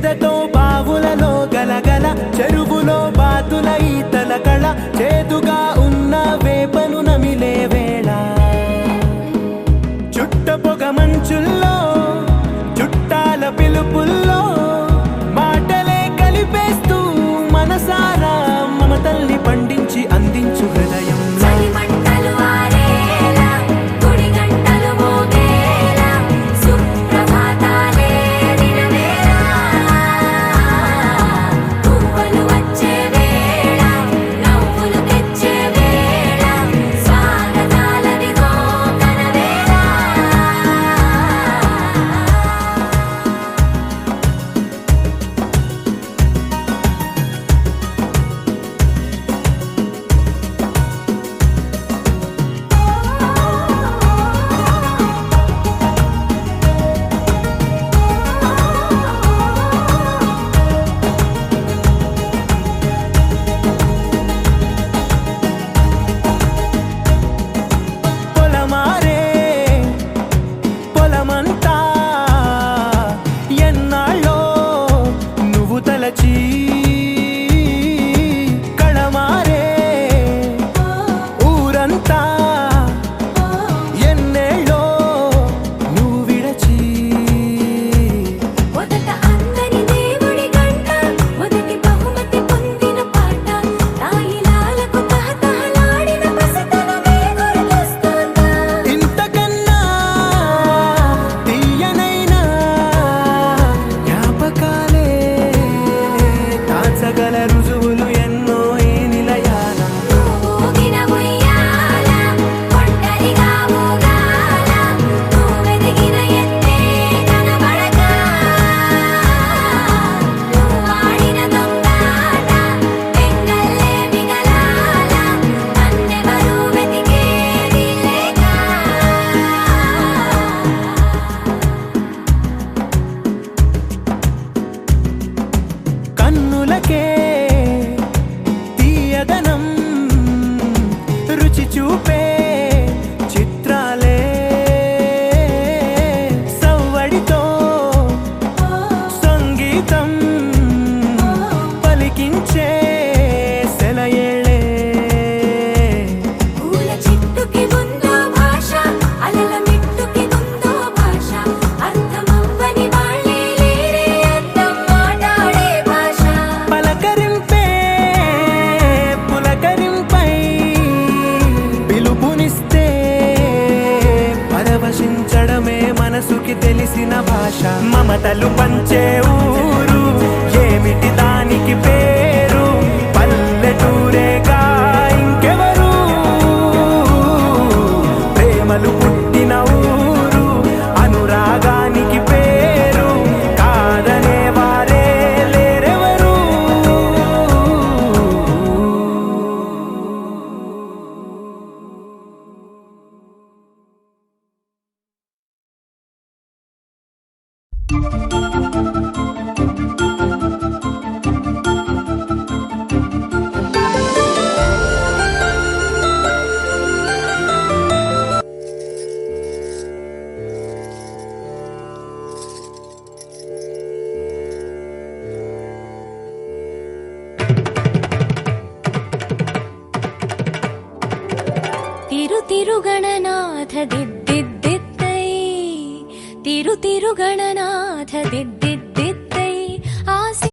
ఎదతో బావులలో గలగల చెరువులో బాతుల ఈతల కళ చేదుగా ఉన్న వేపను నమిలే వేళ చుట్ట పొగ మంచుల్లో చుట్టాల పిలుపుల్లో మాటలే కలిపేస్తూ మనసారా మమతల్ని పండించి అందించు హృదయం కళమారే ఊరంతా ఎన్నేళ్ళో నువ్వు విడచి మొదట అందరి దేవుడి గంట మొదటి బహుమతి పొందిన పాట తాయిలాలకు తహతహలాడిన పసితనమే గుర్తొస్తుందా ఇంతకన్నా తీయనైనా జ్ఞాపకాలే తాచగల రుజువులు ఎన్నో ఈ నిలయాల ఊగిన ఉయ్యాల ఒంటరిగా ఊగాల నువ్వెదిగిన ఎత్తే కనబడక నువ్వాడిన దొంగాట పెంగల్లే మిగలాల నన్నెవరూ వెతికేది లేక కన్నులకే తీయదనం రుచి చూపే చిత్రాలే సవ్వడితో సంగీతం పలికించే సెలయేళే పూల చిట్టుకి ఉందో భాష అలల మిట్టుకి ఉందో భాష అర్థమవ్వని వాళ్ళే లేరే అర్థం మాట్లాడే భాష పలకరింపే పులకరింపై పిలుపునిస్తే పరవశించడమే మనసుకి తెలిసిన భాష మమతలు పంచే ఊరు ఏమిటి దానికి పేరు పల్లెటూరేగా ఇంకెవరు ప్రేమలు పుట్టిన ఊరు అనురాగానికి పేరు కాదనే వారే లేరెవరు తిరుగణనాథ దిద్దిద్దై తిరుగణనాథ దిద్ద